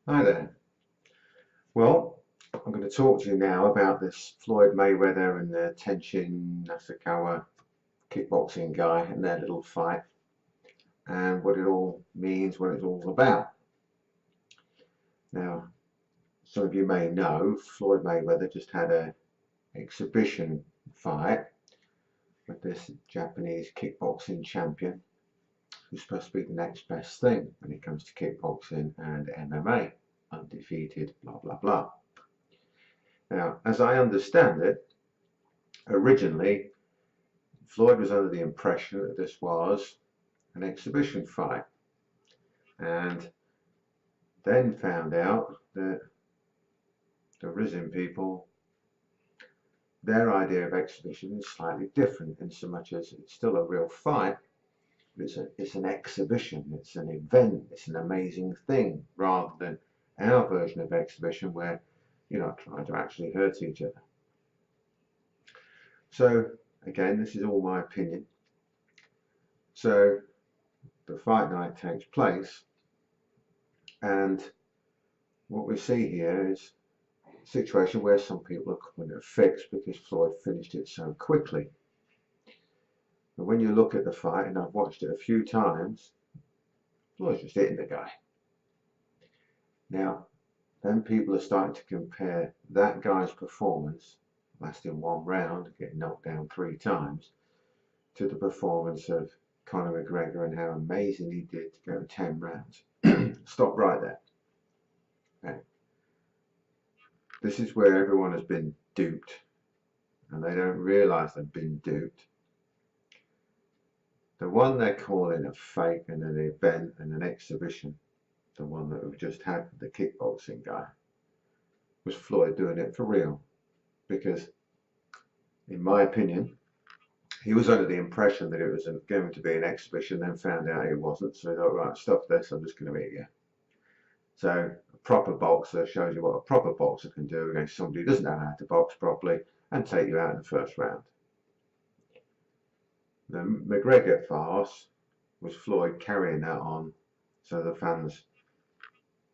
Hi there. Well, I'm going to talk to you now about this Floyd Mayweather and the Tenshin Nasukawa kickboxing guy and their little fight and what it all means, what it's all about. Now, some of you may know Floyd Mayweather just had an exhibition fight with this Japanese kickboxing champion who's supposed to be the next best thing when it comes to kickboxing and MMA. Undefeated, blah, blah, blah. Now, as I understand it, originally Floyd was under the impression that this was an exhibition fight, and then found out that the Rizin people, their idea of exhibition is slightly different in so much as it's still a real fight, but it's an exhibition, it's an event, it's an amazing thing, rather than our version of exhibition where you're not trying to actually hurt each other. So again, this is all my opinion. So the fight night takes place, and what we see here is a situation where some people are calling it a fix because Floyd finished it so quickly. But when you look at the fight, and I've watched it a few times, Floyd's just hitting the guy. Now, then people are starting to compare that guy's performance, lasting one round, getting knocked down 3 times, to the performance of Conor McGregor and how amazing he did to go 10 rounds. Stop right there. Okay. This is where everyone has been duped, and they don't realise they've been duped. The one they're calling a fake and an event and an exhibition, the one that we've just had with the kickboxing guy, was Floyd doing it for real. Because, in my opinion, he was under the impression that it was going to be an exhibition, then found out it wasn't, so he thought, right, stuff this, I'm just going to beat you. So a proper boxer shows you what a proper boxer can do against somebody who doesn't know how to box properly and take you out in the first round. The McGregor farce was Floyd carrying that on so the fans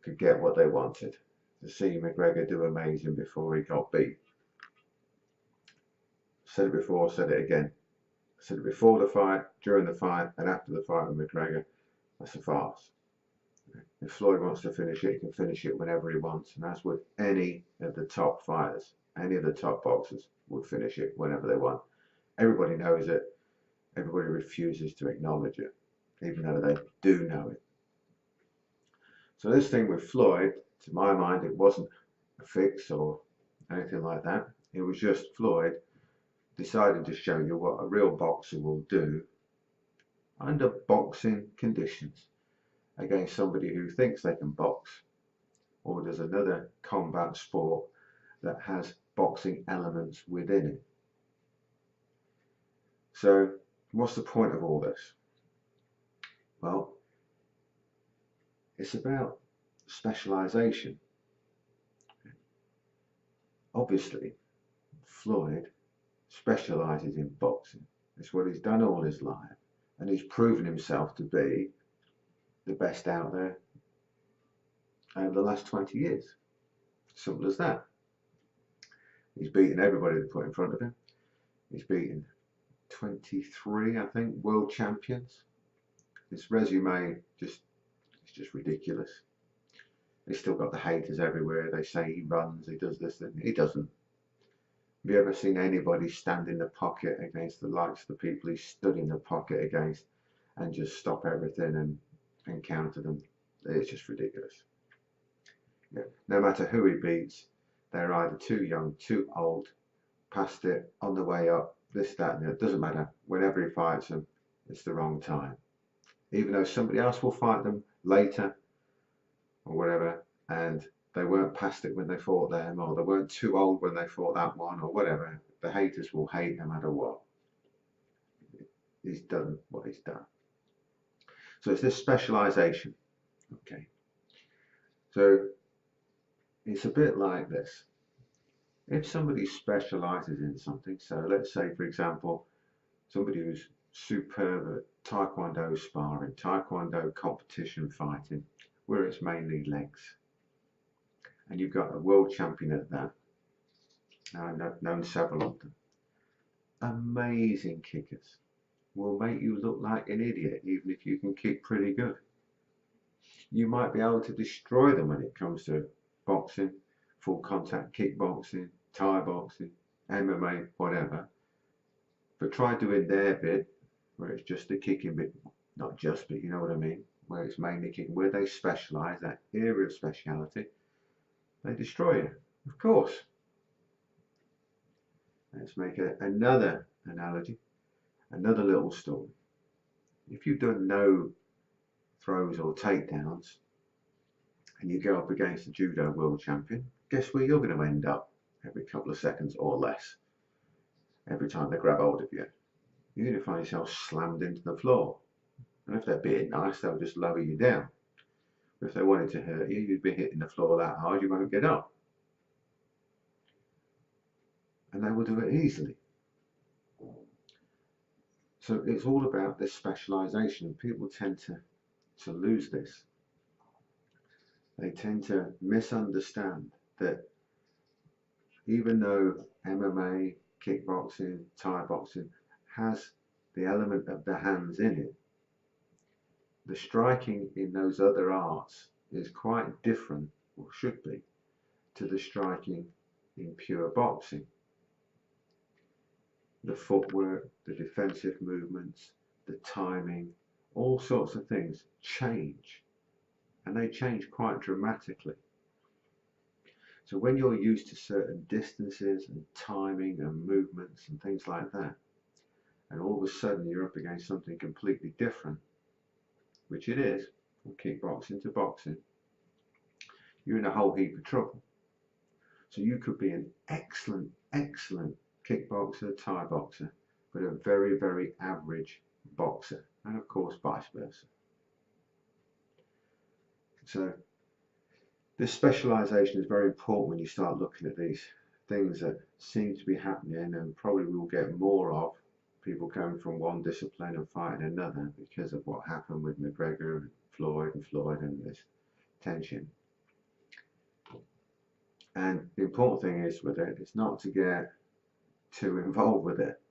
could get what they wanted, to see McGregor do amazing before he got beat. Said it before, said it again. Said it before the fight, during the fight, and after the fight with McGregor. That's a farce. If Floyd wants to finish it, he can finish it whenever he wants, and that's with any of the top fighters. Any of the top boxers would finish it whenever they want. Everybody knows it. Everybody refuses to acknowledge it, even though they do know it. So this thing with Floyd, to my mind, it wasn't a fix or anything like that. It was just Floyd deciding to show you what a real boxer will do under boxing conditions against somebody who thinks they can box, or does another combat sport that has boxing elements within it. So what's the point of all this? Well, it's about specialization. Obviously, Floyd specializes in boxing. It's what he's done all his life, and he's proven himself to be the best out there over the last 20 years. Simple as that. He's beaten everybody they put in front of him. He's beaten 23, I think, world champions. His resume is just ridiculous. He's still got the haters everywhere. They say he runs, he does this, and he doesn't. Have you ever seen anybody stand in the pocket against the likes of the people he stood in the pocket against and just stop everything and counter them? It's just ridiculous. Yeah. No matter who he beats, they're either too young, too old, past it, on the way up, this, that, and that. It doesn't matter. Whenever he fights them, it's the wrong time. Even though somebody else will fight them later or whatever, and they weren't past it when they fought them, or they weren't too old when they fought that one, or whatever. The haters will hate no matter what. He's done what he's done. So it's this specialization. Okay. So it's a bit like this. If somebody specializes in something, so let's say, for example, somebody who's superb at taekwondo sparring, taekwondo competition fighting, where it's mainly legs. and you've got a world champion at that. Now, I've known several of them. Amazing kickers. Will make you look like an idiot, even if you can kick pretty good. You might be able to destroy them when it comes to boxing, full contact kickboxing, Thai boxing, MMA, whatever. But try doing their bit, where it's just the kicking bit, not just, but you know what I mean, where it's mainly kicking, where they specialise, that area of speciality, they destroy you, of course. Let's make another analogy, another little story. If you've done no throws or takedowns, and you go up against a judo world champion, guess where you're going to end up every couple of seconds or less? Every time they grab hold of you, you're going to find yourself slammed into the floor. And if they're being nice, they'll just lower you down. But if they wanted to hurt you, you'd be hitting the floor that hard you won't get up. And they will do it easily. So it's all about this specialisation. People tend to lose this. They tend to misunderstand that even though MMA, kickboxing, Thai boxing has the element of the hands in it, the striking in those other arts is quite different, or should be, to the striking in pure boxing. The footwork, the defensive movements, the timing, all sorts of things change, and they change quite dramatically. So when you're used to certain distances and timing and movements and things like that, and all of a sudden you're up against something completely different, which it is, from kickboxing to boxing, you're in a whole heap of trouble. So you could be an excellent kickboxer, Thai boxer, but a very, very average boxer, and of course vice versa. So this specialisation is very important when you start looking at these things that seem to be happening, and probably we'll get more of people going from one discipline and fighting another because of what happened with McGregor and Floyd and this tension. And the important thing is with it, it's not to get too involved with it,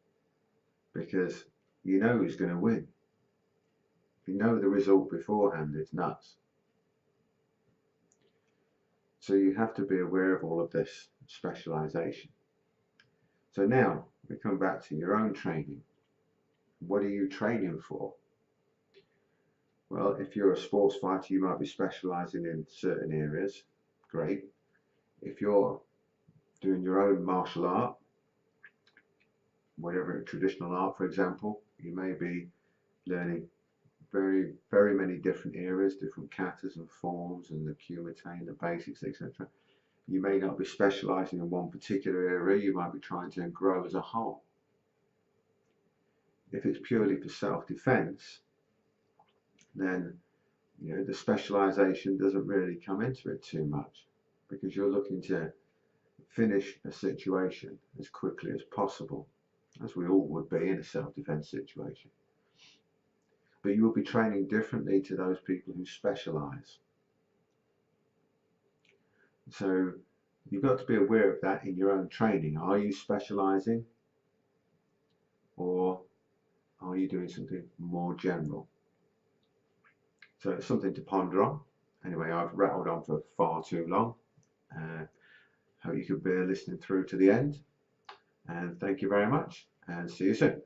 because you know who's going to win. If you know the result beforehand, it's nuts. So you have to be aware of all of this specialisation. So now we come back to your own training. What are you training for? Well, if you're a sports fighter, you might be specialising in certain areas. Great. If you're doing your own martial art, whatever, traditional art for example, you may be learning very, very many different areas, different katas and forms and the kumite and the basics, etc. You may not be specialising in one particular area, you might be trying to grow as a whole. If it's purely for self-defence, then the specialisation doesn't really come into it too much, because you're looking to finish a situation as quickly as possible, as we all would be in a self-defence situation. But you will be training differently to those people who specialise. So you've got to be aware of that in your own training. Are you specialising, or are you doing something more general? So it's something to ponder on. Anyway, I've rattled on for far too long. Hope you could bear listening through to the end. And thank you very much, and see you soon.